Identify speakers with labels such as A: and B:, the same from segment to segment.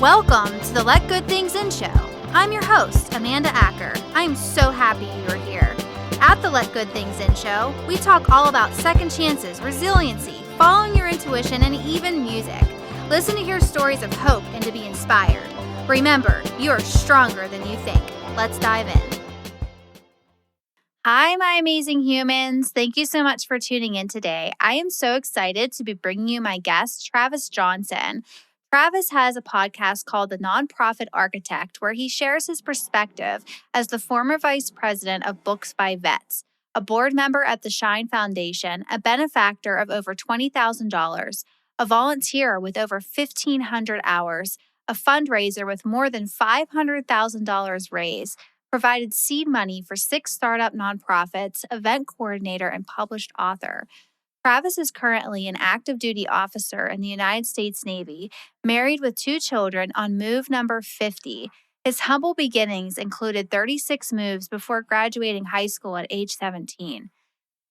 A: Welcome to the Let Good Things In show. I'm your host, Amanda Acker. I'm so happy you're here. At the Let Good Things In show, we talk all about second chances, resiliency, following your intuition, and even music. Listen to hear stories of hope and to be inspired. Remember, you are stronger than you think. Let's dive in. Hi, my amazing humans. Thank you so much for tuning in today. I am so excited to be bringing you my guest, Travis Johnson. Travis has a podcast called The Nonprofit Architect, where he shares his perspective as the former vice president of Books by Vets, a board member at the Shine Foundation, a benefactor of over $20,000, a volunteer with over 1,500 hours, a fundraiser with more than $500,000 raised, provided seed money for 6 startup nonprofits, event coordinator, and published author. Travis is currently an active duty officer in the United States Navy, married with 2 children on move number 50. His humble beginnings included 36 moves before graduating high school at age 17,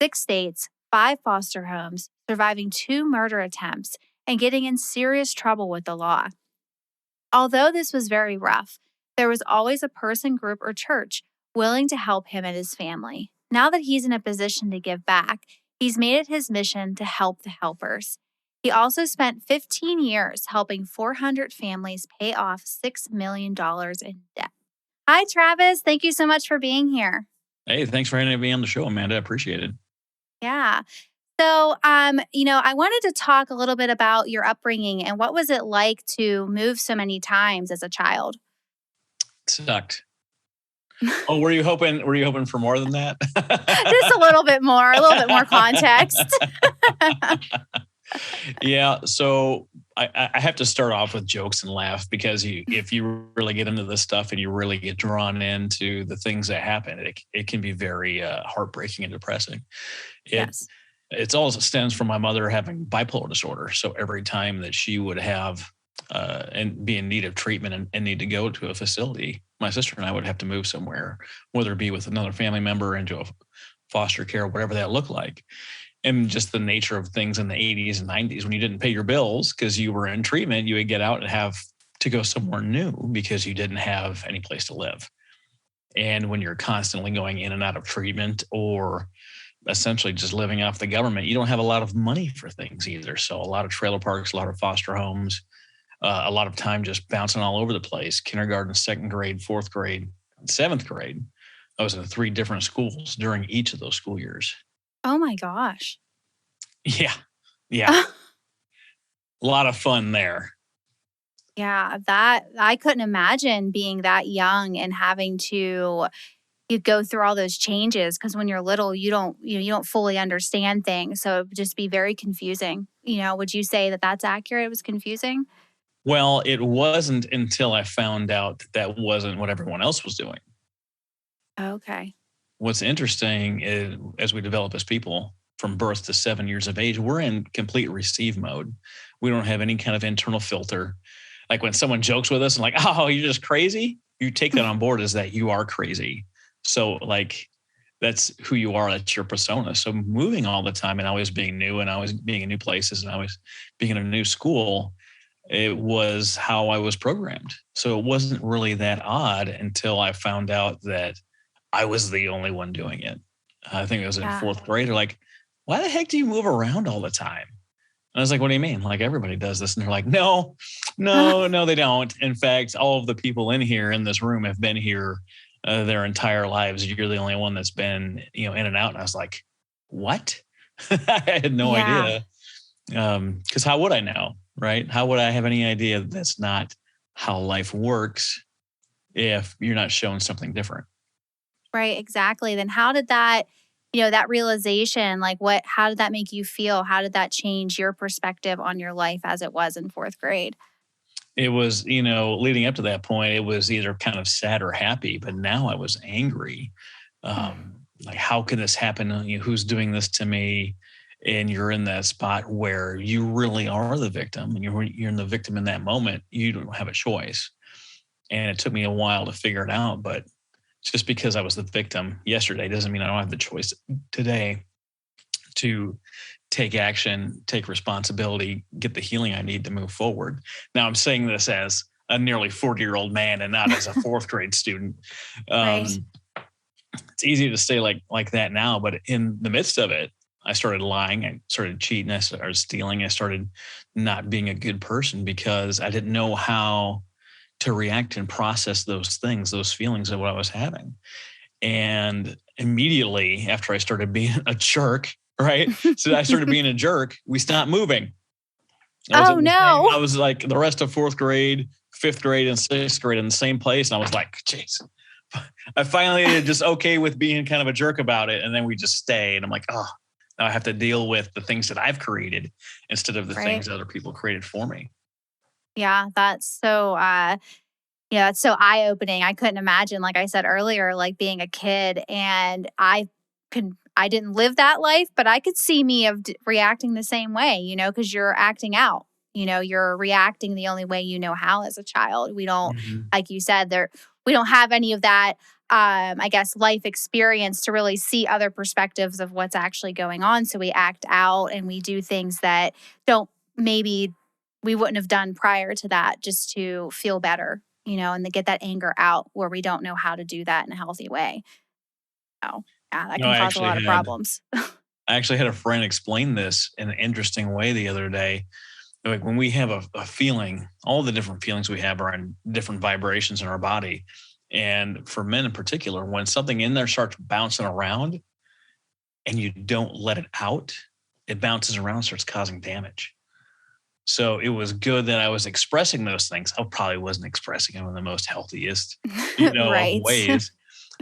A: 6 states, 5 foster homes, surviving 2 murder attempts, and getting in serious trouble with the law. Although this was very rough, there was always a person, group, or church willing to help him and his family. Now that he's in a position to give back, he's made it his mission to help the helpers. He also spent 15 years helping 400 families pay off $6 million in debt. Hi, Travis. Thank you so much for being here.
B: Hey, thanks for having me on the show, Amanda. I appreciate it.
A: Yeah. So, I wanted to talk a little bit about your upbringing and what was it like to move so many times as a child?
B: Sucked. Oh, were you hoping for more than that?
A: Just a little bit more context.
B: Yeah. So I have to start off with jokes and laugh because if you really get into this stuff and you really get drawn into the things that happen, it can be very heartbreaking and depressing.
A: Yes.
B: It all stems from my mother having bipolar disorder. So every time that she would have and be in need of treatment and need to go to a facility, my sister and I would have to move somewhere, whether it be with another family member into a foster care, whatever that looked like. And just the nature of things in the 80s and 90s, when you didn't pay your bills because you were in treatment, you would get out and have to go somewhere new because you didn't have any place to live. And when you're constantly going in and out of treatment or essentially just living off the government, you don't have a lot of money for things either. So a lot of trailer parks, a lot of foster homes, a lot of time just bouncing all over the place. Kindergarten, 2nd grade, 4th grade, 7th grade. I was in 3 different schools during each of those school years.
A: Oh my gosh.
B: Yeah. A lot of fun there.
A: Yeah, that I couldn't imagine being that young and having to you go through all those changes because when you're little, you don't fully understand things. So it would just be very confusing. Would you say that that's accurate? It was confusing?
B: Well, it wasn't until I found out that wasn't what everyone else was doing.
A: Okay.
B: What's interesting is as we develop as people from birth to 7 years of age, we're in complete receive mode. We don't have any kind of internal filter. Like when someone jokes with us and like, oh, you're just crazy. You take that on board as that you are crazy. So like, that's who you are. That's your persona. So moving all the time and always being new and always being in new places and always being in a new school, it was how I was programmed. So it wasn't really that odd until I found out that I was the only one doing it. I think it was in 4th grade. They're like, why the heck do you move around all the time? And I was like, what do you mean? Like everybody does this. And they're like, no, they don't. In fact, all of the people in this room have been here their entire lives. You're the only one that's been, in and out. And I was like, what? I had no idea. Because how would I know? Right? How would I have any idea that that's not how life works if you're not shown something different?
A: Right, exactly. Then how did that, that realization, how did that make you feel? How did that change your perspective on your life as it was in 4th grade?
B: It was, leading up to that point, it was either kind of sad or happy, but now I was angry. Like, how can this happen? Who's doing this to me? And you're in that spot where you really are the victim and you're in the victim in that moment. You don't have a choice. And it took me a while to figure it out, but just because I was the victim yesterday doesn't mean I don't have the choice today to take action, take responsibility, get the healing I need to move forward. Now I'm saying this as a nearly 40-year-old man and not as a fourth grade student.
A: Right.
B: It's easy to stay like that now, but in the midst of it, I started lying. I started cheating. I started stealing. I started not being a good person because I didn't know how to react and process those things, those feelings of what I was having. And immediately after I started being a jerk, right? So I started being a jerk, we stopped moving.
A: Oh, no.
B: I was like the rest of fourth grade, fifth grade, and sixth grade in the same place. And I was like, geez, I finally just okay with being kind of a jerk about it. And then we just stay. And I'm like, oh, now I have to deal with the things that I've created instead of the things other people created for me.
A: Yeah, that's so it's so eye-opening. I couldn't imagine, like I said earlier, like being a kid, and I didn't live that life, but I could see me reacting the same way, because you're acting out. You're reacting the only way you know how as a child. We don't, like you said, we don't have any of that, I guess, life experience to really see other perspectives of what's actually going on. So we act out and we do things that maybe we wouldn't have done prior to that just to feel better, and to get that anger out where we don't know how to do that in a healthy way. So yeah, that can cause a lot of problems.
B: I actually had a friend explain this in an interesting way the other day. Like when we have a feeling, all the different feelings we have are in different vibrations in our body. And for men in particular, when something in there starts bouncing around and you don't let it out, it bounces around and starts causing damage. So it was good that I was expressing those things. I probably wasn't expressing them in the most healthiest,
A: Right.
B: of ways,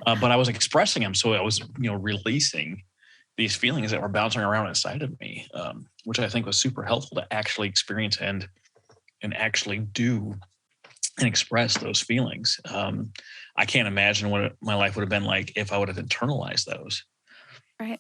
B: but I was expressing them. So I was, releasing these feelings that were bouncing around inside of me, which I think was super helpful to actually experience and actually do and express those feelings. I can't imagine what my life would have been like if I would have internalized those.
A: Right.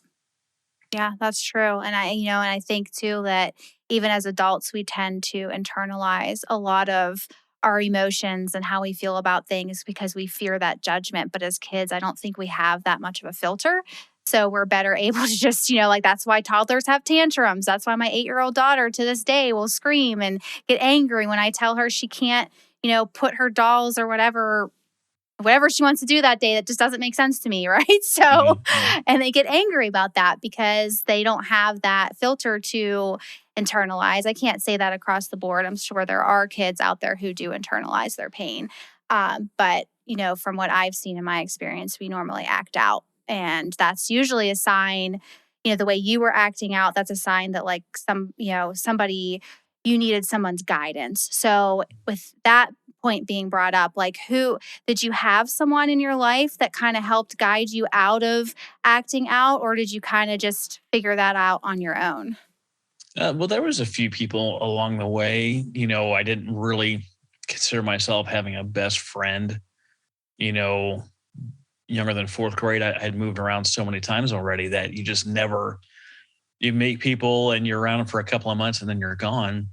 A: Yeah, that's true. And I think too that even as adults, we tend to internalize a lot of our emotions and how we feel about things because we fear that judgment. But as kids, I don't think we have that much of a filter. So we're better able to just, that's why toddlers have tantrums. That's why my 8-year-old daughter to this day will scream and get angry when I tell her she can't, put her dolls or whatever she wants to do that day that just doesn't make sense to me, right? So, and they get angry about that because they don't have that filter to internalize. I can't say that across the board. I'm sure there are kids out there who do internalize their pain. But, from what I've seen in my experience, we normally act out. And that's usually a sign, the way you were acting out, that's a sign that like somebody, you needed someone's guidance. So with that point being brought up, like who did you have someone in your life that kind of helped guide you out of acting out, or did you kind of just figure that out on your own?
B: Well, there was a few people along the way. I didn't really consider myself having a best friend. Younger than fourth grade, I had moved around so many times already that you just never, you meet people and you're around them for a couple of months and then you're gone.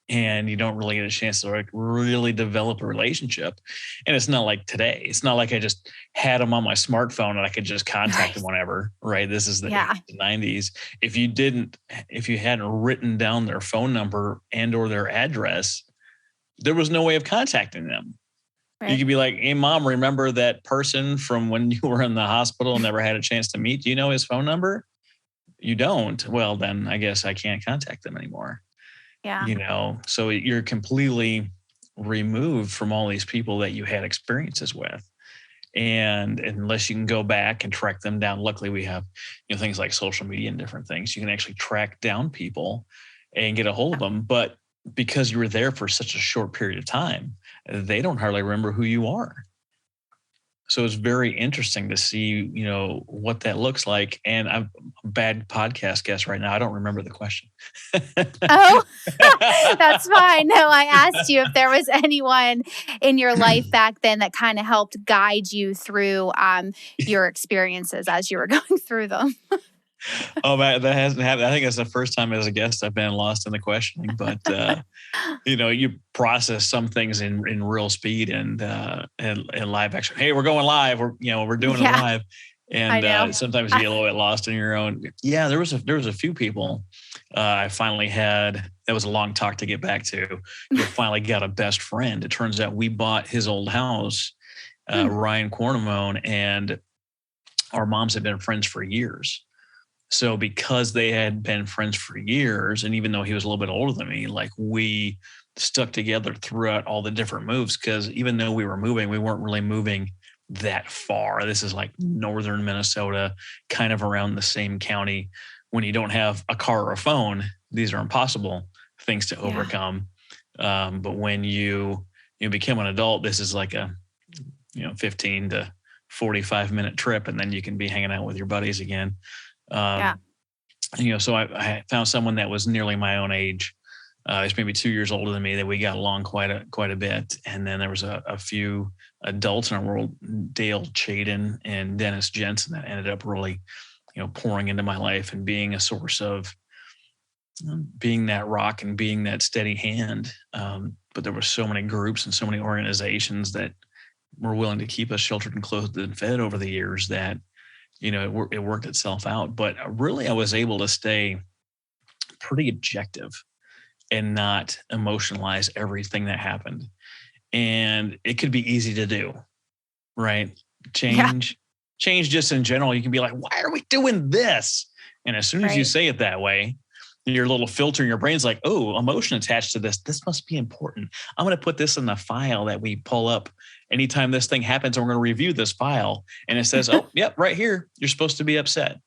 B: And you don't really get a chance to like really develop a relationship. And it's not like today. It's not like I just had them on my smartphone and I could just contact them whenever, right? This is the 90s. If you hadn't written down their phone number and or their address, there was no way of contacting them. Right. You could be like, hey, Mom, remember that person from when you were in the hospital and never had a chance to meet? Do you know his phone number? You don't? Well, then I guess I can't contact them anymore.
A: Yeah.
B: So you're completely removed from all these people that you had experiences with. And unless you can go back and track them down, luckily we have, things like social media and different things. You can actually track down people and get a hold of them. But because you were there for such a short period of time, they don't hardly remember who you are. So it's very interesting to see, what that looks like. And I'm a bad podcast guest right now. I don't remember the question.
A: Oh, that's fine. No, I asked you if there was anyone in your life back then that kind of helped guide you through your experiences as you were going through them.
B: Oh, that hasn't happened. I think it's the first time as a guest I've been lost in the questioning, but you process some things in real speed and live action. Hey, we're going live. We're doing it live, and sometimes you get a little bit lost in your own. Yeah, there was a few people I finally had, that was a long talk to get back to. You finally got a best friend. It turns out we bought his old house,
A: Hmm.
B: Ryan Cornamone, and our moms had been friends for years. So because they had been friends for years, and even though he was a little bit older than me, like we stuck together throughout all the different moves. Because even though we were moving, we weren't really moving that far. This is like northern Minnesota, kind of around the same county. When you don't have a car or a phone, these are impossible things to
A: Yeah.
B: overcome. But when you become an adult, this is like a 15 to 45-minute trip, and then you can be hanging out with your buddies again.
A: Yeah.
B: Um, so I found someone that was nearly my own age. He's maybe 2 years older than me, that we got along quite a bit. And then there was a few adults in our world, Dale Chaden and Dennis Jensen, that ended up really, pouring into my life and being a source of being that rock and being that steady hand. But there were so many groups and so many organizations that were willing to keep us sheltered and clothed and fed over the years that, it worked itself out. But really, I was able to stay pretty objective and not emotionalize everything that happened. And it could be easy to do, right?
A: Yeah.
B: Change just in general. You can be like, why are we doing this? And as soon as you
A: Right.
B: say it that way, your little filter in your brain's like, oh, emotion attached to this. This must be important. I'm going to put this in the file that we pull up anytime this thing happens. And we're going to review this file. And it says, oh, yep, right here, you're supposed to be upset.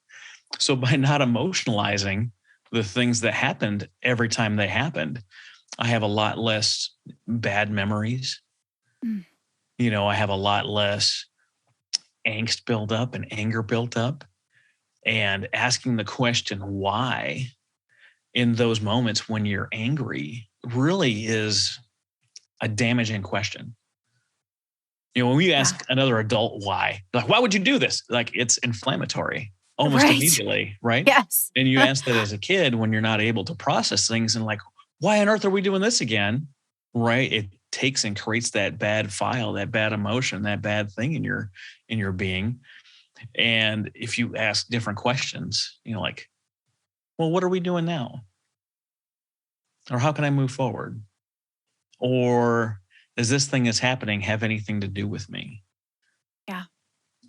B: So by not emotionalizing the things that happened every time they happened, I have a lot less bad memories.
A: Mm.
B: I have a lot less angst built up and anger built up. And asking the question why in those moments when you're angry really is a damaging question. When we
A: Yeah.
B: ask another adult why, like, why would you do this? Like, it's inflammatory almost
A: Right.
B: immediately, right?
A: Yes.
B: And you ask that as a kid when you're not able to process things and like, why on earth are we doing this again? Right? It takes and creates that bad file, that bad emotion, that bad thing in your being. And if you ask different questions, like, well, what are we doing now? Or how can I move forward? Or does this thing that's happening have anything to do with me?
A: Yeah.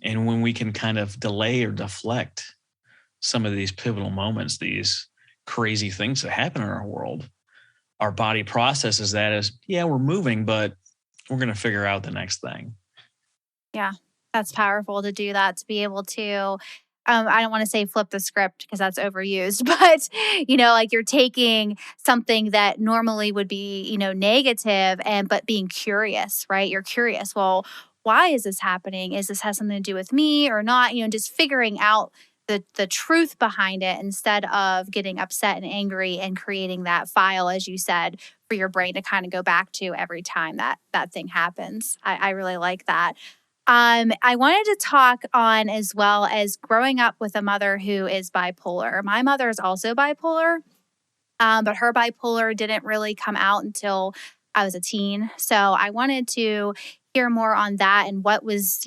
B: And when we can kind of delay or deflect some of these pivotal moments, these crazy things that happen in our world, our body processes that as, yeah, we're moving, but we're going to figure out the next thing.
A: Yeah. That's powerful to do that, to be able to, I don't want to say flip the script because that's overused, but, like you're taking something that normally would be, negative but being curious, right? You're curious. Well, why is this happening? Is this has something to do with me or not? Just figuring out the truth behind it instead of getting upset and angry and creating that file, as you said, for your brain to kind of go back to every time that thing happens. I really like that. I wanted to talk on as well as growing up with a mother who is bipolar. My mother is also bipolar, but her bipolar didn't really come out until I was a teen. So I wanted to hear more on that and what was,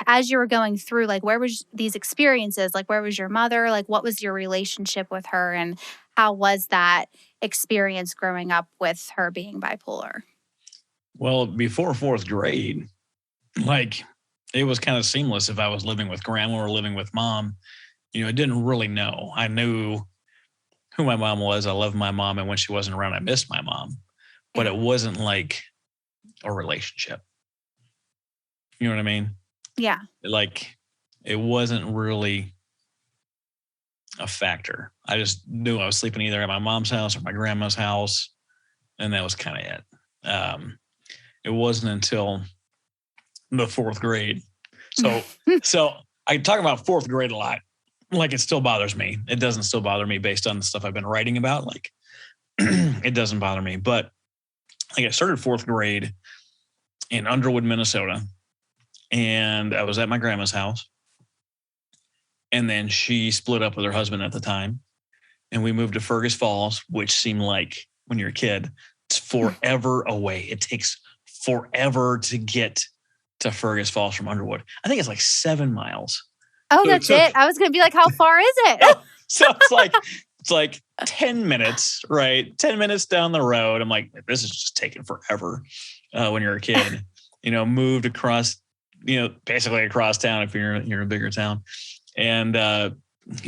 A: as you were going through, like where was these experiences? Like where was your mother? Like what was your relationship with her and how was that experience growing up with her being bipolar?
B: Well, before fourth grade, like it was kind of seamless if I was living with grandma or living with mom. I didn't really know. I knew who my mom was. I loved my mom. And when she wasn't around, I missed my mom. But
A: Yeah.
B: it wasn't like a relationship. You know what I mean?
A: Yeah.
B: Like it wasn't really a factor. I just knew I was sleeping either at my mom's house or my grandma's house. And that was kind of it. It wasn't until the fourth grade. So I talk about fourth grade a lot. Like it still bothers me. It doesn't still bother me based on the stuff I've been writing about. Like it doesn't bother me. But like I started fourth grade in Underwood, Minnesota, and I was at my grandma's house. And then she split up with her husband at the time. And we moved to Fergus Falls, which seemed like when you're a kid, it's forever away. It takes forever to get to Fergus Falls from Underwood. I think it's like 7 miles.
A: Oh,
B: So it
A: that's
B: took,
A: it. I was going to be like, how far is it?
B: so it's like It's like 10 minutes, right? 10 minutes down the road. I'm like, this is just taking forever when you're a kid. Moved across, basically across town if you're in a bigger town. And,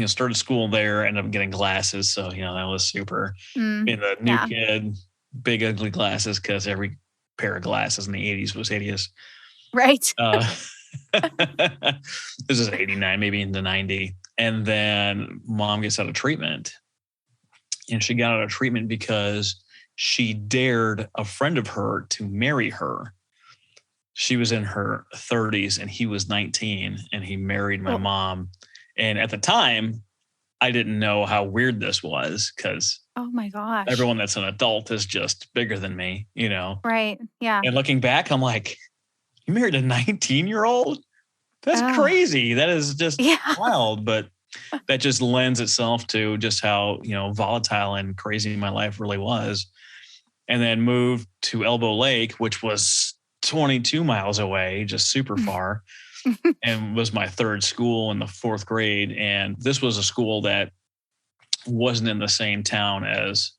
B: started school there, ended up getting glasses. So, that was super. Being the new kid, big ugly glasses, because every pair of glasses in the 80s was hideous.
A: Right.
B: This is 89, maybe into 90. And then mom gets out of treatment. And she got out of treatment because she dared a friend of her to marry her. She was in her 30s and he was 19, and he married my mom. And at the time, I didn't know how weird this was, because
A: oh my gosh,
B: everyone that's an adult is just bigger than me,
A: Right. Yeah.
B: And looking back, I'm like, you married a 19-year-old? That's crazy. That is just wild. But that just lends itself to just how, volatile and crazy my life really was. And then moved to Elbow Lake, which was 22 miles away, just super far, and was my third school in the fourth grade. And this was a school that wasn't in the same town as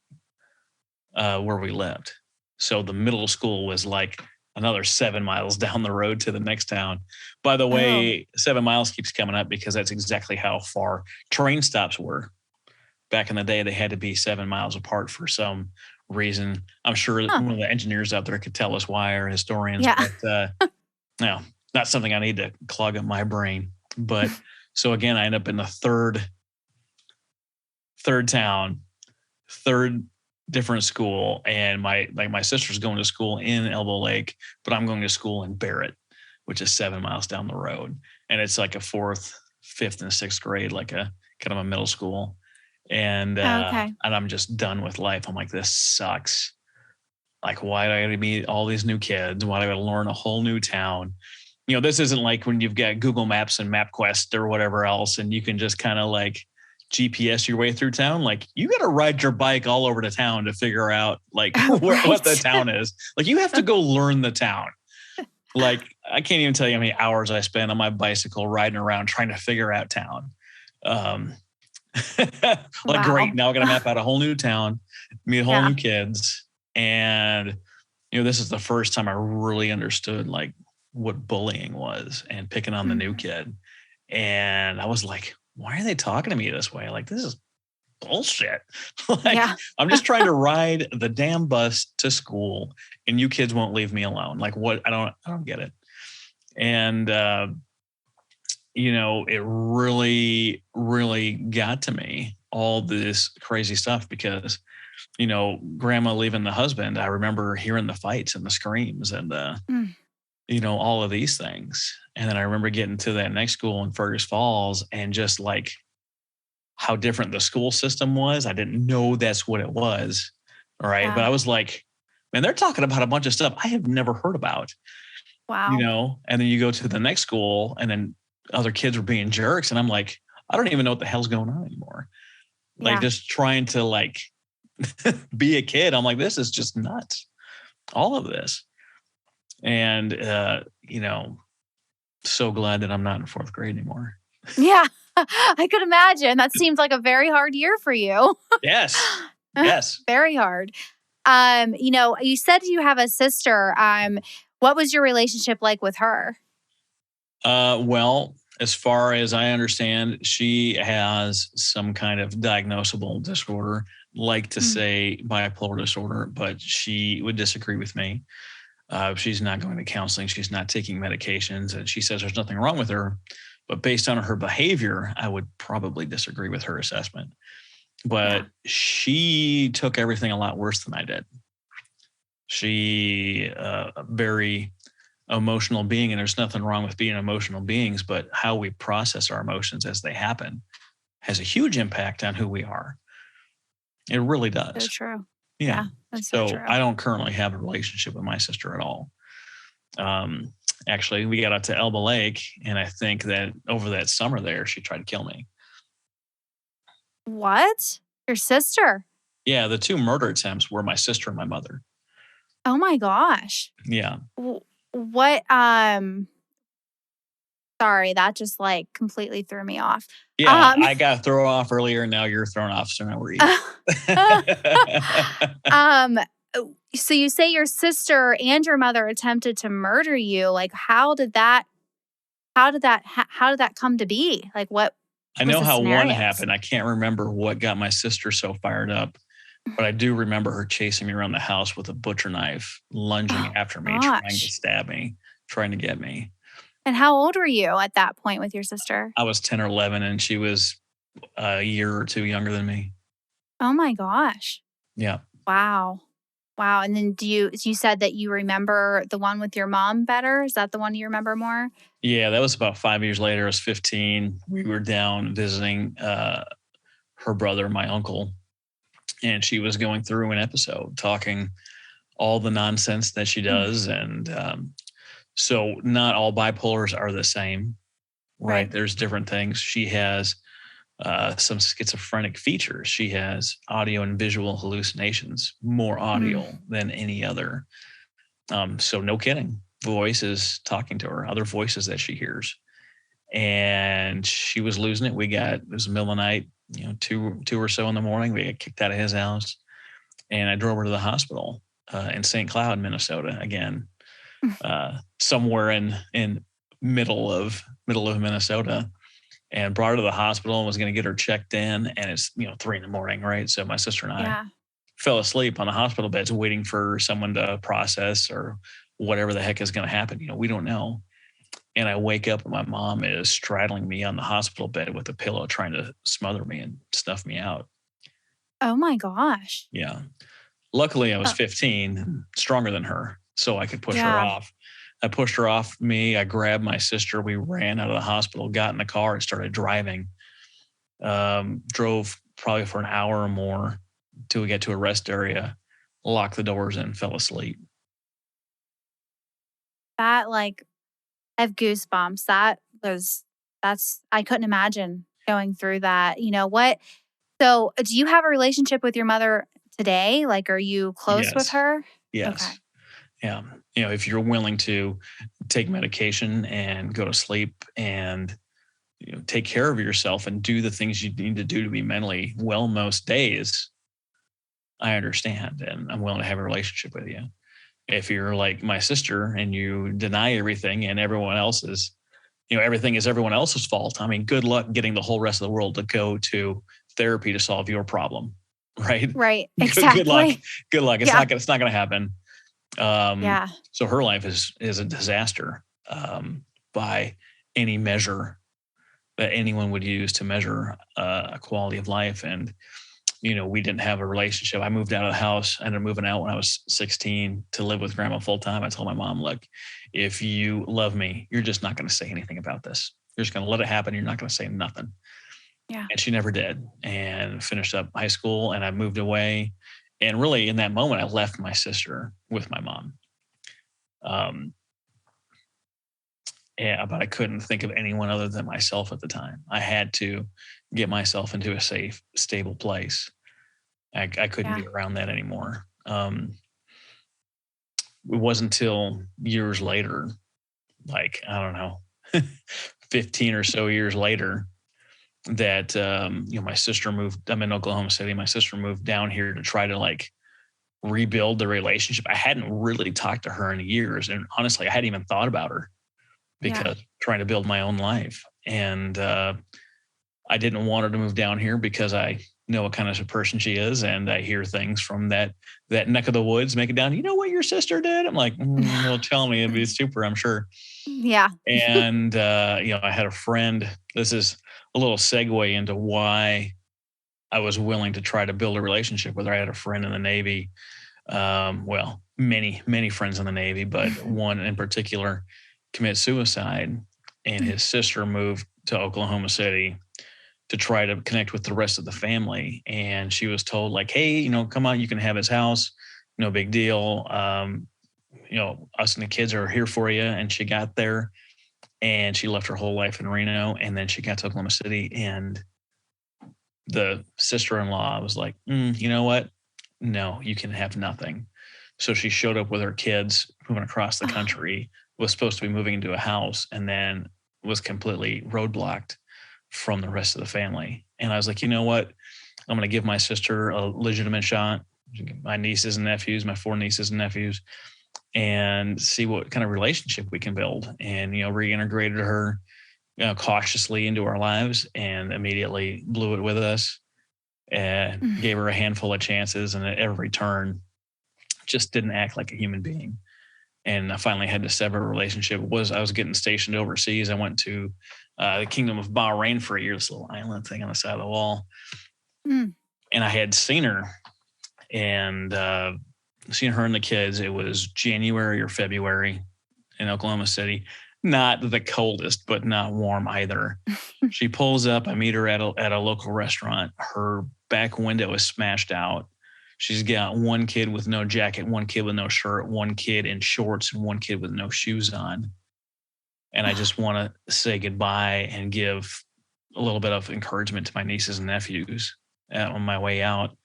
B: where we lived. So the middle school was like another 7 miles down the road to the next town. By the way, 7 miles keeps coming up because that's exactly how far train stops were. Back in the day, they had to be 7 miles apart for some reason. I'm sure one of the engineers out there could tell us why, or historians.
A: Yeah.
B: But no, not something I need to clog up my brain. But so again, I end up in the third town, third different school, and my sister's going to school in Elbow Lake, but I'm going to school in Barrett, which is 7 miles down the road. And it's like a fourth, fifth, and sixth grade, like a kind of a middle school. And and I'm just done with life. I'm like, this sucks. Like, why do I got to meet all these new kids? Why do I got to learn a whole new town? This isn't like when you've got Google Maps and MapQuest or whatever else, and you can just kind of like GPS your way through town. Like, you got to ride your bike all over the town to figure out like what the town is. Like, you have to go learn the town. Like, I can't even tell you how many hours I spent on my bicycle riding around trying to figure out town. Great. Now I got to map out a whole new town, meet whole new kids. And, this is the first time I really understood like what bullying was and picking on the new kid. And I was like, why are they talking to me this way? Like, this is bullshit. I'm just trying to ride the damn bus to school, and you kids won't leave me alone. Like, what? I don't get it. And, it really, really got to me, all this crazy stuff, because, grandma leaving the husband, I remember hearing the fights and the screams and, all of these things. And then I remember getting to that next school in Fergus Falls, and just like how different the school system was. I didn't know that's what it was. All right. Yeah. But I was like, man, they're talking about a bunch of stuff I have never heard about.
A: Wow.
B: And then you go to the next school, and then other kids were being jerks. And I'm like, I don't even know what the hell's going on anymore. Like, just trying to like be a kid. I'm like, this is just nuts. All of this. And, so glad that I'm not in fourth grade anymore.
A: Yeah, I could imagine. That seems like a very hard year for you.
B: Yes. Yes.
A: Very hard. You said you have a sister. What was your relationship like with her?
B: Well, as far as I understand, she has some kind of diagnosable disorder, like to say bipolar disorder, but she would disagree with me. She's not going to counseling. She's not taking medications, and she says there's nothing wrong with her. But based on her behavior, I would probably disagree with her assessment. But she took everything a lot worse than I did. She a very emotional being, and there's nothing wrong with being emotional beings, but how we process our emotions as they happen has a huge impact on who we are. It really does.
A: So true.
B: Yeah.
A: That's
B: so
A: true.
B: I don't currently have a relationship with my sister at all. Actually, we got out to Elbow Lake, and I think that over that summer there, she tried to kill me.
A: What? Your sister?
B: Yeah, the two murder attempts were my sister and my mother.
A: Oh my gosh.
B: Yeah.
A: What Sorry, that just like completely threw me off.
B: Yeah,
A: Um,
B: I got thrown off earlier. Now you're thrown off. So now we're even.
A: um, so you say your sister and your mother attempted to murder you. Like, how did that come to be? Like, what
B: I
A: was
B: know
A: the
B: how one
A: scenarios?
B: happened. I can't remember what got my sister so fired up, but I do remember her chasing me around the house with a butcher knife, lunging
A: Oh
B: after me, trying to
A: gosh.
B: stab me, trying to get me.
A: And how old were you at that point with your sister?
B: I was 10 or 11 and she was a year or two younger than me.
A: Oh my gosh.
B: Yeah.
A: Wow. Wow. And then you said that you remember the one with your mom better? Is that the one you remember more?
B: Yeah, that was about 5 years later. I was 15. We were down visiting her brother, my uncle, and she was going through an episode talking all the nonsense that she
A: Mm,
B: does. And so, not all bipolars are the same,
A: right.
B: right? There's different things. She has some schizophrenic features. She has audio and visual hallucinations, more
A: Mm.
B: audio than any other. So, no kidding. Voices talking to her, other voices that she hears. And she was losing it. It was the middle of the night, two or so in the morning. We got kicked out of his house, and I drove her to the hospital in St. Cloud, Minnesota. Again, somewhere in middle of Minnesota, and brought her to the hospital and was going to get her checked in. And it's 3 in the morning, right? So my sister and I
A: Yeah.
B: fell asleep on the hospital beds, waiting for someone to process or whatever the heck is going to happen. We don't know. And I wake up and my mom is straddling me on the hospital bed with a pillow, trying to smother me and snuff me out.
A: Oh my gosh.
B: Yeah. Luckily, I was
A: Uh,
B: 15, stronger than her, so I could push her
A: yeah.
B: off. I pushed her off me. I grabbed my sister. We ran out of the hospital, got in the car, and started driving. Drove probably for an hour or more till we get to a rest area, locked the doors, and fell asleep.
A: That like I have goosebumps. That's I couldn't imagine going through that. You know what? So, do you have a relationship with your mother today? Like, are you close with
B: Yes.
A: her? Okay.
B: Yes. Yeah. If you're willing to take medication and go to sleep and take care of yourself and do the things you need to do to be mentally well most days, I understand and I'm willing to have a relationship with you. If you're like my sister and you deny everything and everything is everyone else's fault, I mean, good luck getting the whole rest of the world to go to therapy to solve your problem, right?
A: Right.
B: Good luck.
A: Exactly.
B: Good luck.
A: Yeah.
B: It's not going to happen. Um,
A: Yeah.
B: so her life is a disaster by any measure that anyone would use to measure a quality of life. And we didn't have a relationship. I moved out of the house. I ended up moving out when I was 16 to live with grandma full time. I told my mom, look, if you love me, you're just not going to say anything about this. You're just going to let it happen. You're not going to say nothing.
A: Yeah.
B: And she never did, and finished up high school, and I moved away. And really in that moment, I left my sister with my mom. Um, yeah, but I couldn't think of anyone other than myself at the time. I had to get myself into a safe, stable place. I couldn't
A: Yeah.
B: be around that anymore. It wasn't until years later, like, I don't know, 15 or so years later, that my sister moved. I'm in Oklahoma City. My sister moved down here to try to like rebuild the relationship. I hadn't really talked to her in years, and honestly, I hadn't even thought about her
A: Yeah.
B: because trying to build my own life. And I didn't want her to move down here because I know what kind of a person she is, and I hear things from that neck of the woods make it down. You know what your sister did? I'm like, well, tell me. It'd be super, I'm sure.
A: Yeah.
B: And I had a friend. This is a little segue into why I was willing to try to build a relationship with her. I had a friend in the Navy. Well, many friends in the Navy, but one in particular commit suicide, and his sister moved to Oklahoma City to try to connect with the rest of the family. And she was told like, hey, come on, you can have his house. No big deal. Us and the kids are here for you. And she got there and she left her whole life in Reno. And then she got to Oklahoma City, and the sister-in-law was like, you know what? No, you can have nothing. So she showed up with her kids moving across the country, was supposed to be moving into a house, and then was completely roadblocked from the rest of the family. And I was like, you know what? I'm going to give my sister a legitimate shot, my nieces and nephews, my 4 nieces and nephews, and see what kind of relationship we can build. And, reintegrated her, cautiously into our lives, and immediately blew it with us, and gave her a handful of chances. And at every turn, just didn't act like a human being. And I finally had to sever a relationship. I was getting stationed overseas. I went to the Kingdom of Bahrain for a year, this little island thing on the side of the wall.
A: Mm.
B: And I had seen her, and seen her and the kids. It was January or February in Oklahoma City. Not the coldest, but not warm either. She pulls up. I meet her at a local restaurant. Her back window is smashed out. She's got one kid with no jacket, one kid with no shirt, one kid in shorts, and one kid with no shoes on. And I just want to say goodbye and give a little bit of encouragement to my nieces and nephews on my way out.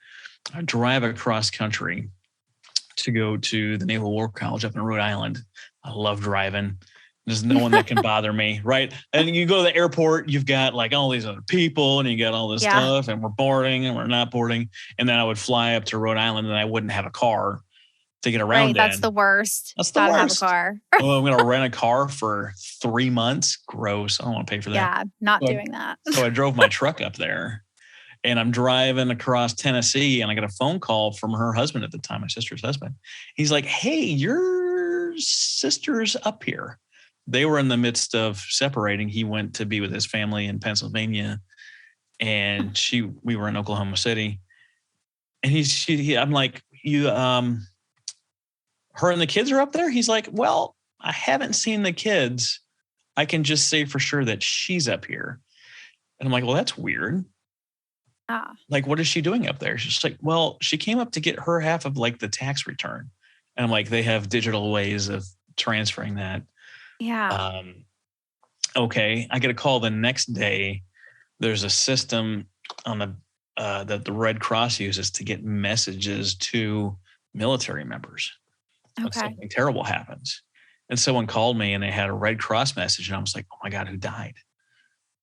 B: I drive across country to go to the Naval War College up in Rhode Island. I love driving. There's no one that can bother me, right? And you go to the airport, you've got like all these other people, and you got all this stuff, and we're boarding and we're not boarding. And then I would fly up to Rhode Island, and I wouldn't have a car to get around.
A: Right, that's the worst.
B: That's the
A: Gotta
B: worst.
A: have a car.
B: Well, I'm going to rent a car for 3 months. Gross. I don't want to pay for that.
A: Yeah, not doing that.
B: So I drove my truck up there, and I'm driving across Tennessee, and I got a phone call from her husband at the time, my sister's husband. He's like, "Hey, your sister's up here." They were in the midst of separating. He went to be with his family in Pennsylvania, and we were in Oklahoma City. And I'm like, "You, her and the kids are up there?" He's like, "Well, I haven't seen the kids. I can just say for sure that she's up here." And I'm like, "Well, that's weird. Like, what is she doing up there?" She's like, "Well, she came up to get her half of like the tax return." And I'm like, "They have digital ways of transferring that."
A: Yeah.
B: Okay. I get a call the next day. There's a system on that the Red Cross uses to get messages to military members. When something terrible happens. And someone called me, and they had a Red Cross message, and I was like, "Oh my God, who died?"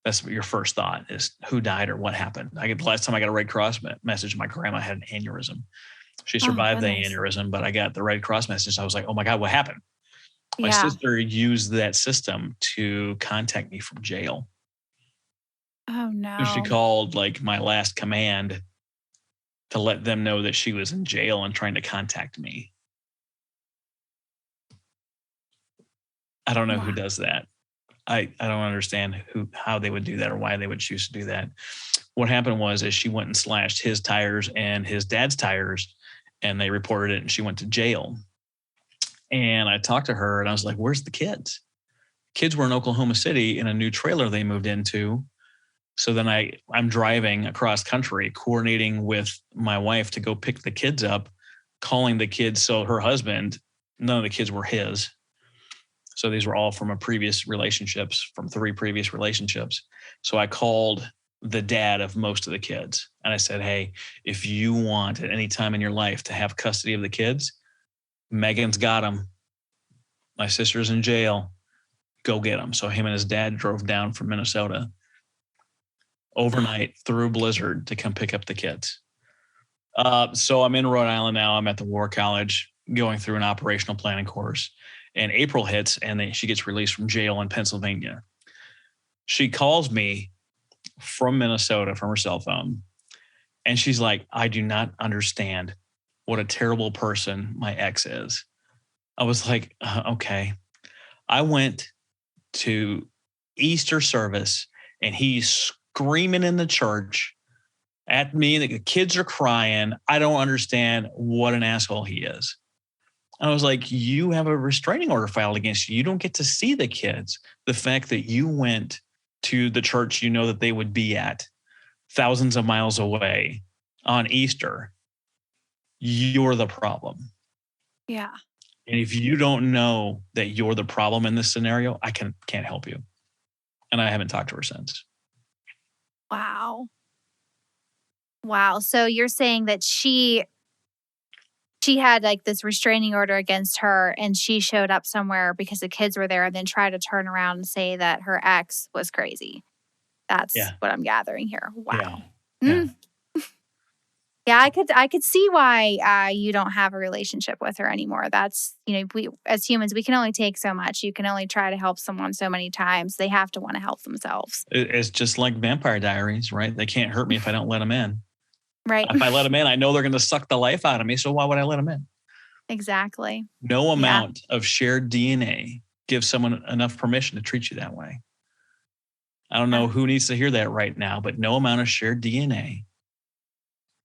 B: That's your first thought, is who died or what happened. The last time I got a Red Cross message, my grandma had an aneurysm. She survived the aneurysm, but I got the Red Cross message. I was like, "Oh my God, what happened?" My sister used that system to contact me from jail.
A: Oh no.
B: And she called like my last command to let them know that she was in jail and trying to contact me. I don't know who does that. I don't understand how they would do that or why they would choose to do that. What happened was she went and slashed his tires and his dad's tires, and they reported it, and she went to jail. And I talked to her, and I was like, "Where's the kids?" Kids were in Oklahoma City in a new trailer they moved into. So then I'm driving across country, coordinating with my wife to go pick the kids up, calling the kids. So her husband, none of the kids were his. So these were all from from 3 previous relationships. So I called the dad of most of the kids, and I said, "Hey, if you want at any time in your life to have custody of the kids, Megan's got them. My sister's in jail. Go get them." So him and his dad drove down from Minnesota overnight through blizzard to come pick up the kids. So I'm in Rhode Island now. I'm at the War College going through an operational planning course, and April hits, and she gets released from jail in Pennsylvania. She calls me from Minnesota from her cell phone, and she's like, "I do not understand what a terrible person my ex is." I was like, "Okay." I went to Easter service, and he's screaming in the church at me. The kids are crying. I don't understand what an asshole he is. And I was like, "You have a restraining order filed against you. You don't get to see the kids. The fact that you went to the church you know that they would be at thousands of miles away on Easter, you're the problem."
A: Yeah.
B: And if you don't know that you're the problem in this scenario, I can't help you. And I haven't talked to her since.
A: Wow. So you're saying that she she had like this restraining order against her, and she showed up somewhere because the kids were there and then tried to turn around and say that her ex was crazy. That's
B: Yeah.
A: what I'm gathering here.
B: Yeah.
A: Wow.
B: Yeah.
A: Mm. Yeah, I could see why you don't have a relationship with her anymore. That's, we as humans, we can only take so much. You can only try to help someone so many times. They have to want to help themselves.
B: It's just like Vampire Diaries, right? They can't hurt me if I don't let them in.
A: Right.
B: If I let them in, I know they're going to suck the life out of me. So why would I let them in?
A: Exactly.
B: No
A: Yeah.
B: amount of shared DNA gives someone enough permission to treat you that way. I don't know who needs to hear that right now, but no amount of shared DNA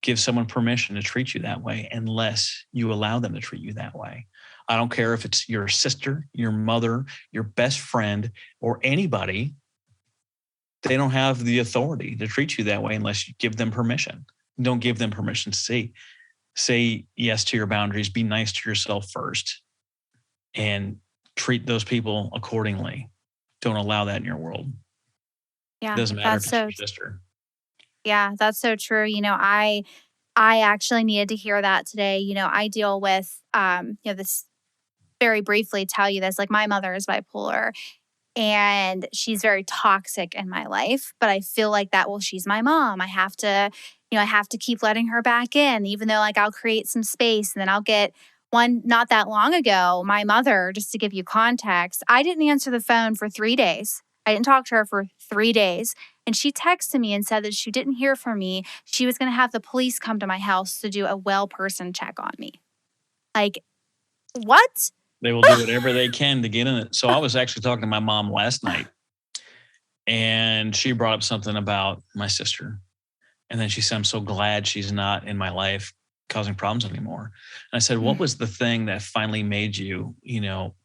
B: gives someone permission to treat you that way unless you allow them to treat you that way. I don't care if it's your sister, your mother, your best friend, or anybody. They don't have the authority to treat you that way unless you give them permission. Don't give them permission to say yes to your boundaries. Be nice to yourself first and treat those people accordingly. Don't allow that in your world.
A: Yeah.
B: It doesn't matter if
A: That's
B: it's
A: so
B: your sister.
A: Yeah, that's so true. I actually needed to hear that today. I deal with this, very briefly tell you this, like my mother is bipolar and she's very toxic in my life, but I feel like that, well, she's my mom. I have to keep letting her back in, even though like I'll create some space and then I'll get one. Not that long ago, my mother, just to give you context, I didn't answer the phone for 3 days. I didn't talk to her for 3 days. And she texted me and said that she didn't hear from me. She was going to have the police come to my house to do a well person check on me. Like, what?
B: They will do whatever they can to get in it. So I was actually talking to my mom last night, and she brought up something about my sister. And then she said, I'm so glad she's not in my life causing problems anymore. And I said, what was the thing that finally made you,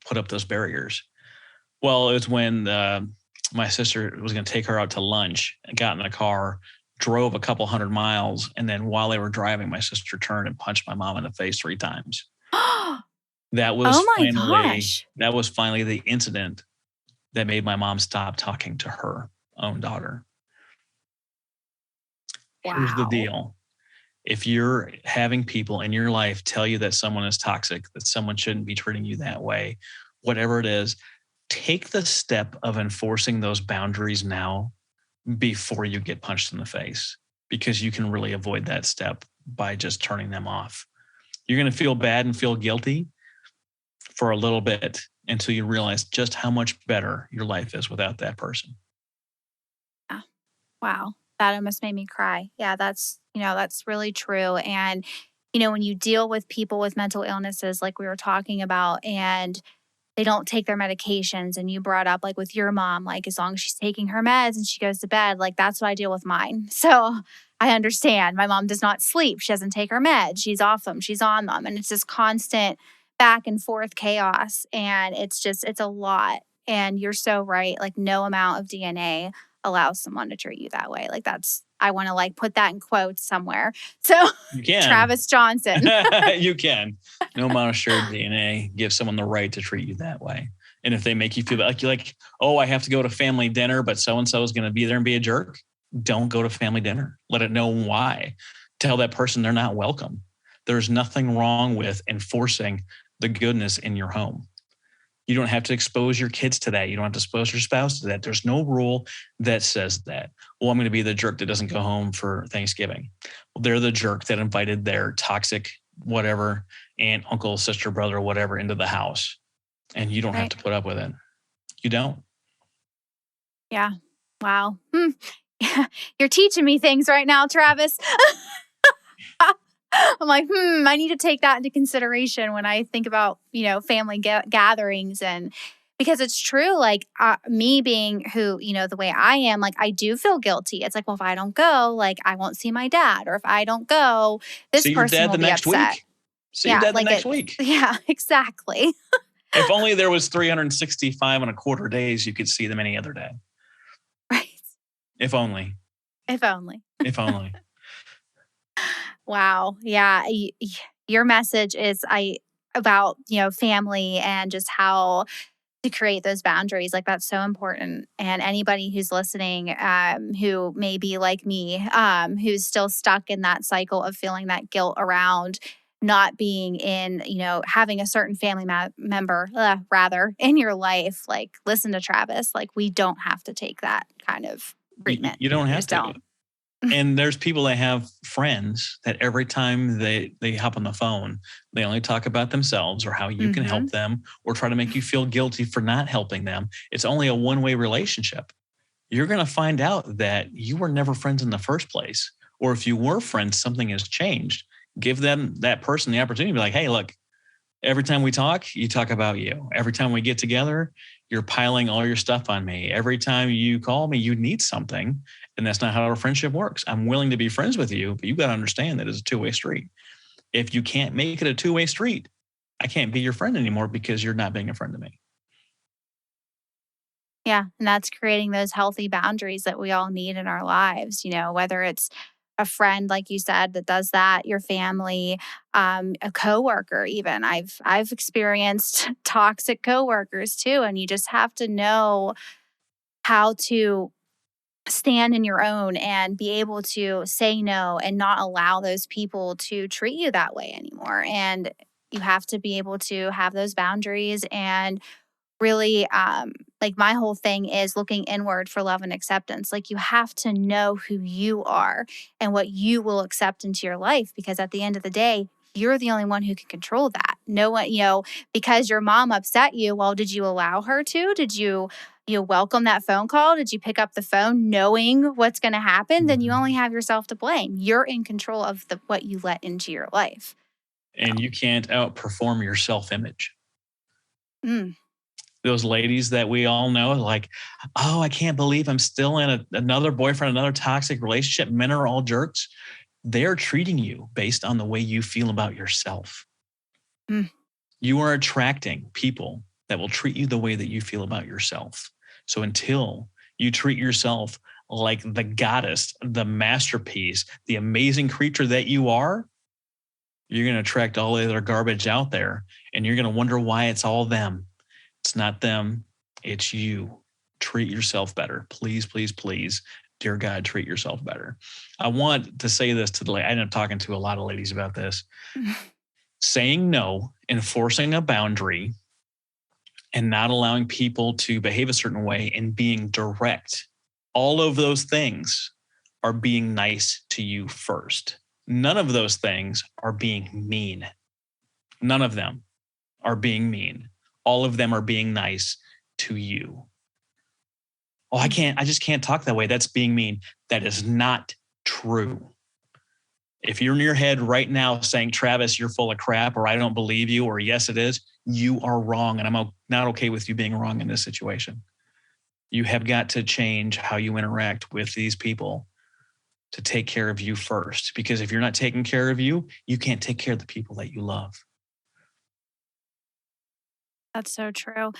B: put up those barriers? Well, it was when my sister was going to take her out to lunch and got in a car, drove a couple 100 miles. And then while they were driving, my sister turned and punched my mom in the face 3 times. That was
A: Oh my gosh.
B: That was finally the incident that made my mom stop talking to her own daughter. Here's the
A: Wow.
B: deal. If you're having people in your life tell you that someone is toxic, that someone shouldn't be treating you that way, whatever it is, take the step of enforcing those boundaries now before you get punched in the face, because you can really avoid that step by just turning them off. You're going to feel bad and feel guilty for a little bit until you realize just how much better your life is without that person.
A: Yeah. Wow. That almost made me cry. Yeah, that's really true. And, when you deal with people with mental illnesses, like we were talking about, and they don't take their medications, and you brought up like with your mom, like as long as she's taking her meds and she goes to bed, like that's what I deal with mine. So I understand. My mom does not sleep. She doesn't take her meds. She's off them. She's on them. And it's just constant back and forth chaos. And it's a lot. And you're so right. Like no amount of DNA allows someone to treat you that way. Like I want to like put that in quotes somewhere. So
B: You can.
A: Travis Johnson.
B: You can. No amount of shared DNA gives someone the right to treat you that way. And if they make you feel like, oh, I have to go to family dinner, but so-and-so is going to be there and be a jerk, don't go to family dinner. Let it know why. Tell that person they're not welcome. There's nothing wrong with enforcing the goodness in your home. You don't have to expose your kids to that. You don't have to expose your spouse to that. There's no rule that says that. Well, I'm going to be the jerk that doesn't go home for Thanksgiving. Well, they're the jerk that invited their toxic whatever aunt, uncle, sister, brother, whatever into the house. And you don't have to put up with it. You don't.
A: Yeah. Wow. You're teaching me things right now, Travis. I'm like, I need to take that into consideration when I think about, family gatherings. And because it's true, like me being who, the way I am, like I do feel guilty. It's like, well, if I don't go, like I won't see my dad, or if I don't go, this
B: see your
A: person
B: dad
A: will
B: the
A: be
B: next
A: upset.
B: week. See your dad the next week.
A: Yeah, exactly.
B: If only there was 365 and a quarter days, you could see them any other day.
A: Right.
B: If only.
A: If only.
B: If only.
A: Wow. Yeah. Your message is about, family and just how to create those boundaries. Like that's so important. And anybody who's listening, who may be like me, who's still stuck in that cycle of feeling that guilt around not being in, having a certain family member, rather, in your life, like, listen to Travis, like, we don't have to take that kind of treatment.
B: You don't
A: We
B: have
A: just
B: to.
A: don't.
B: And there's people that have friends that every time they hop on the phone, they only talk about themselves or how you can
A: Hmm.
B: help them or try to make you feel guilty for not helping them. It's only a one-way relationship. You're going to find out that you were never friends in the first place. Or if you were friends, something has changed. Give that person the opportunity to be like, hey, look, every time we talk, you talk about you. Every time we get together, you're piling all your stuff on me. Every time you call me, you need something. And that's not how our friendship works. I'm willing to be friends with you, but you got to understand that it's a two-way street. If you can't make it a two-way street, I can't be your friend anymore because you're not being a friend to me.
A: Yeah, and that's creating those healthy boundaries that we all need in our lives, whether it's a friend, like you said, that does that, your family, a coworker even. I've experienced toxic coworkers too, and you just have to know how to stand in your own and be able to say no and not allow those people to treat you that way anymore. And you have to be able to have those boundaries and really, like, my whole thing is looking inward for love and acceptance. Like, you have to know who you are and what you will accept into your life, because at the end of the day, you're the only one who can control that. No one, because your mom upset you, well, did you allow her to? Did you welcome that phone call? Did you pick up the phone knowing what's going to happen? Then you only have yourself to blame. You're in control of what you let into your life.
B: And you can't outperform your self-image.
A: Mm.
B: Those ladies that we all know, like, oh, I can't believe I'm still in another boyfriend, another toxic relationship. Men are all jerks. They're treating you based on the way you feel about yourself.
A: Mm.
B: You are attracting people that will treat you the way that you feel about yourself. So until you treat yourself like the goddess, the masterpiece, the amazing creature that you are, you're going to attract all the other garbage out there. And you're going to wonder why it's all them. It's not them. It's you. Treat yourself better. Please, please, please. Dear God, treat yourself better. I want to say this to I end up talking to a lot of ladies about this. Saying no, enforcing a boundary, and not allowing people to behave a certain way and being direct. All of those things are being nice to you first. None of those things are being mean. None of them are being mean. All of them are being nice to you. Oh, I just can't talk that way. That's being mean. That is not true. If you're in your head right now saying, Travis, you're full of crap, or I don't believe you, or yes, it is, you are wrong. And I'm not okay with you being wrong in this situation. You have got to change how you interact with these people to take care of you first. Because if you're not taking care of you, you can't take care of the people that you love.
A: That's so true.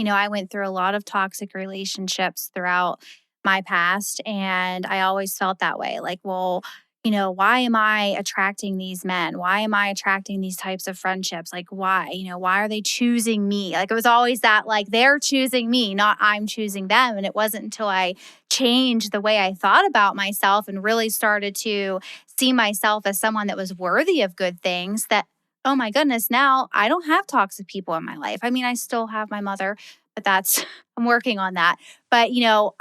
A: I went through a lot of toxic relationships throughout my past, and I always felt that way. Like, well, why am I attracting these men? Why am I attracting these types of friendships? Like, why? Why are they choosing me? Like, it was always that, like, they're choosing me, not I'm choosing them. And it wasn't until I changed the way I thought about myself and really started to see myself as someone that was worthy of good things that, oh my goodness, now I don't have toxic people in my life. I mean, I still have my mother, but I'm working on that. But,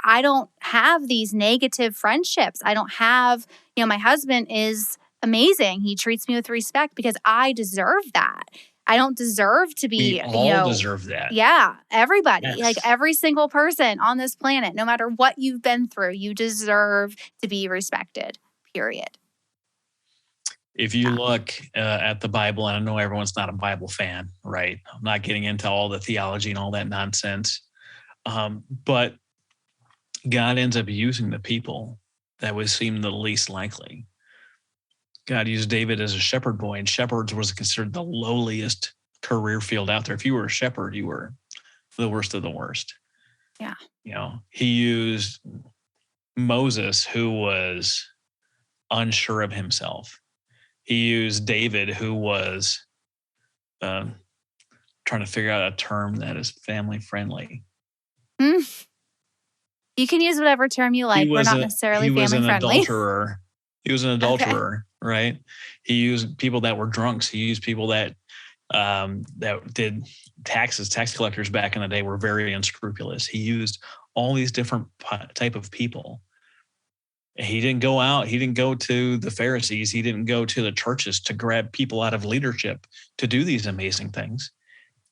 A: I don't have these negative friendships. I don't have, my husband is amazing. He treats me with respect because I deserve that. I don't deserve to
B: We
A: be,
B: all deserve that.
A: Yeah, everybody,
B: Yes.
A: like every single person on this planet, no matter what you've been through, you deserve to be respected, period.
B: If you look at the Bible, and I know everyone's not a Bible fan, right? I'm not getting into all the theology and all that nonsense. But God ends up using the people that would seem the least likely. God used David as a shepherd boy, and shepherds was considered the lowliest career field out there. If you were a shepherd, you were the worst of the worst.
A: Yeah.
B: He used Moses, who was unsure of himself. He used David, who was trying to figure out a term that is family friendly.
A: You can use whatever term you like. We're not necessarily family friendly.
B: Adulterer. He was an
A: Okay.
B: adulterer, right? He used people that were drunks. He used people that did tax collectors back in the day were very unscrupulous. He used all these different type of people. He didn't go out. He didn't go to the Pharisees. He didn't go to the churches to grab people out of leadership to do these amazing things.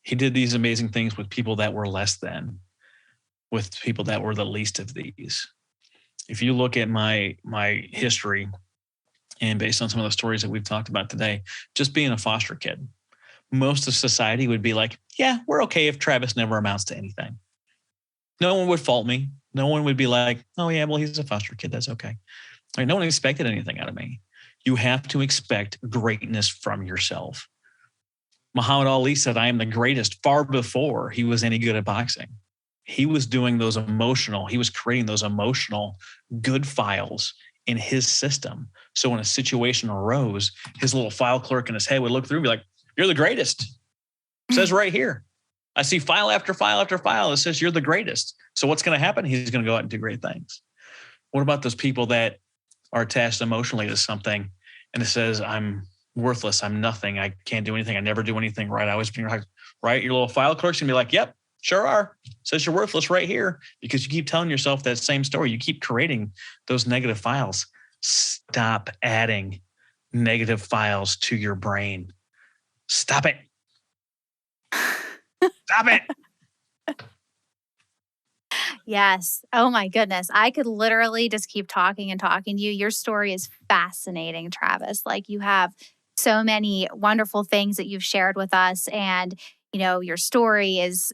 B: He did these amazing things with people that were less than, with people that were the least of these. If you look at my history, and based on some of the stories that we've talked about today, just being a foster kid, most of society would be like, yeah, we're okay if Travis never amounts to anything. No one would fault me. No one would be like, oh yeah, well, he's a foster kid. That's okay. Like, no one expected anything out of me. You have to expect greatness from yourself. Muhammad Ali said, I am the greatest far before he was any good at boxing. He was doing those emotional, he was creating those emotional good files in his system. So when a situation arose, his little file clerk in his head would look through and be like, you're the greatest. It says right here. I see file after file after file that says you're the greatest. So what's going to happen? He's going to go out and do great things. What about those people that are attached emotionally to something and it says, I'm worthless. I'm nothing. I can't do anything. I never do anything right. I always be right. Your little file clerk's gonna be like, yep, sure are. It says you're worthless right here, because you keep telling yourself that same story. You keep creating those negative files. Stop adding negative files to your brain. Stop it. Stop it.
A: Yes. Oh my goodness. I could literally just keep talking and talking to you. Your story is fascinating, Travis. Like, you have so many wonderful things that you've shared with us. And, your story is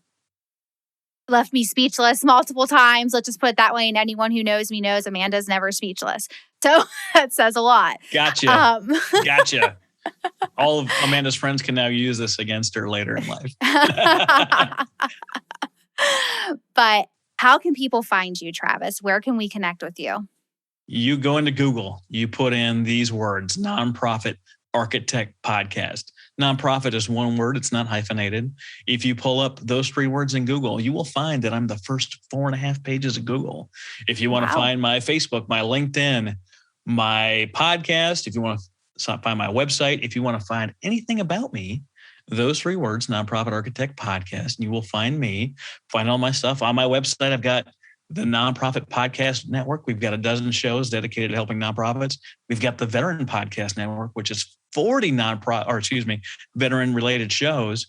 A: left me speechless multiple times. Let's just put it that way. And anyone who knows me knows Amanda's never speechless. So that says a lot.
B: Gotcha. Gotcha. All of Amanda's friends can now use this against her later in life.
A: But how can people find you, Travis? Where can we connect with you?
B: You go into Google, you put in these words, Nonprofit Architect Podcast. Nonprofit is one word. It's not hyphenated. If you pull up those 3 words in Google, you will find that I'm the first 4.5 pages of Google. If you want to find my Facebook, my LinkedIn, my podcast, if you want to find my website, if you want to find anything about me, those 3 words, Nonprofit Architect Podcast, and you will find me, find all my stuff on my website. I've got the Nonprofit Podcast Network. We've got a dozen shows dedicated to helping nonprofits. We've got the Veteran Podcast Network, which is 40 veteran related shows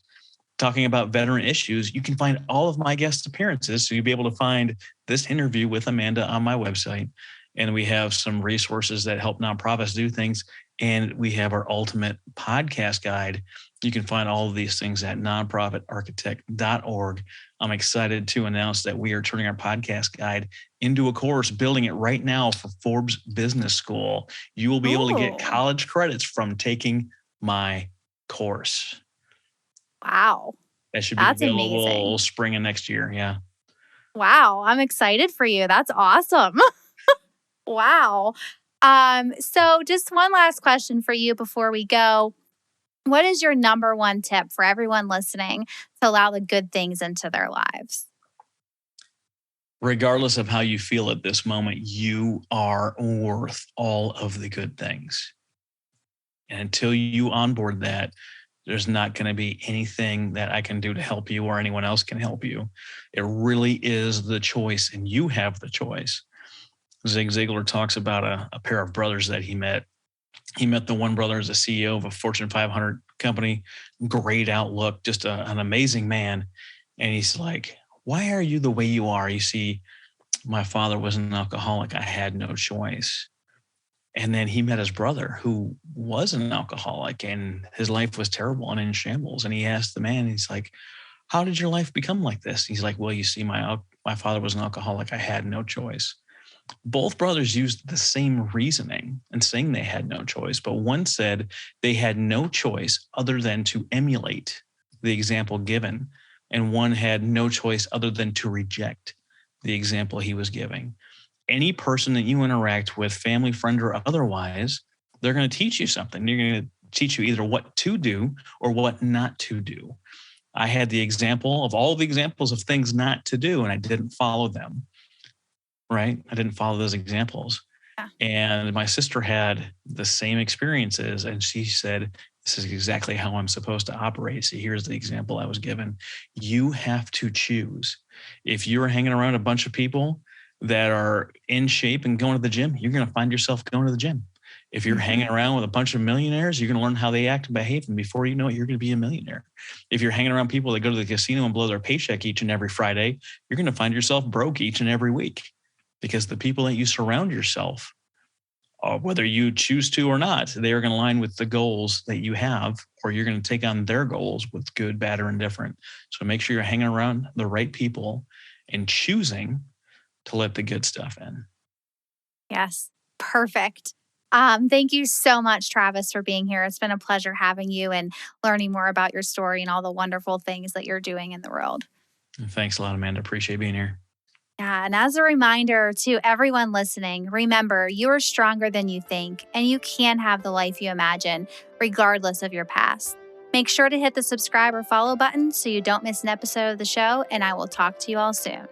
B: talking about veteran issues. You can find all of my guest appearances. So you'll be able to find this interview with Amanda on my website. And we have some resources that help nonprofits do things. And we have our ultimate podcast guide. You can find all of these things at nonprofitarchitect.org. I'm excited to announce that we are turning our podcast guide into a course, building it right now for Forbes Business School. You will be able to get college credits from taking my course.
A: Wow.
B: That should be available amazing. Spring of next year. Yeah.
A: Wow. I'm excited for you. That's awesome. Wow. So just one last question for you before we go. What is your number one tip for everyone listening to allow the good things into their lives?
B: Regardless of how you feel at this moment, you are worth all of the good things. And until you onboard that, there's not going to be anything that I can do to help you or anyone else can help you. It really is the choice, and you have the choice. Zig Ziglar talks about a pair of brothers that he met. He met the one brother as a CEO of a Fortune 500 company, great outlook, just an amazing man. And he's like, why are you the way you are? You see, my father was an alcoholic. I had no choice. And then he met his brother who was an alcoholic, and his life was terrible and in shambles. And he asked the man, he's like, how did your life become like this? He's like, well, you see, my father was an alcoholic. I had no choice. Both brothers used the same reasoning and saying they had no choice, but one said they had no choice other than to emulate the example given, and one had no choice other than to reject the example he was giving. Any person that you interact with, family, friend, or otherwise, they're going to teach you something. They're going to teach you either what to do or what not to do. I had the example of all the examples of things not to do, and I didn't follow them. Right? I didn't follow those examples.
A: Yeah.
B: And my sister had the same experiences. And she said, this is exactly how I'm supposed to operate. So here's the example I was given. You have to choose. If you're hanging around a bunch of people that are in shape and going to the gym, you're going to find yourself going to the gym. If you're hanging around with a bunch of millionaires, you're going to learn how they act and behave. And before you know it, you're going to be a millionaire. If you're hanging around people that go to the casino and blow their paycheck each and every Friday, you're going to find yourself broke each and every week, because the people that you surround yourself, whether you choose to or not, they are going to align with the goals that you have, or you're going to take on their goals with good, bad, or indifferent. So make sure you're hanging around the right people and choosing to let the good stuff in.
A: Yes. Perfect. Thank you so much, Travis, for being here. It's been a pleasure having you and learning more about your story and all the wonderful things that you're doing in the world.
B: Thanks a lot, Amanda. Appreciate being here.
A: Yeah, and as a reminder to everyone listening, remember you are stronger than you think, and you can have the life you imagine, regardless of your past. Make sure to hit the subscribe or follow button so you don't miss an episode of the show, and I will talk to you all soon.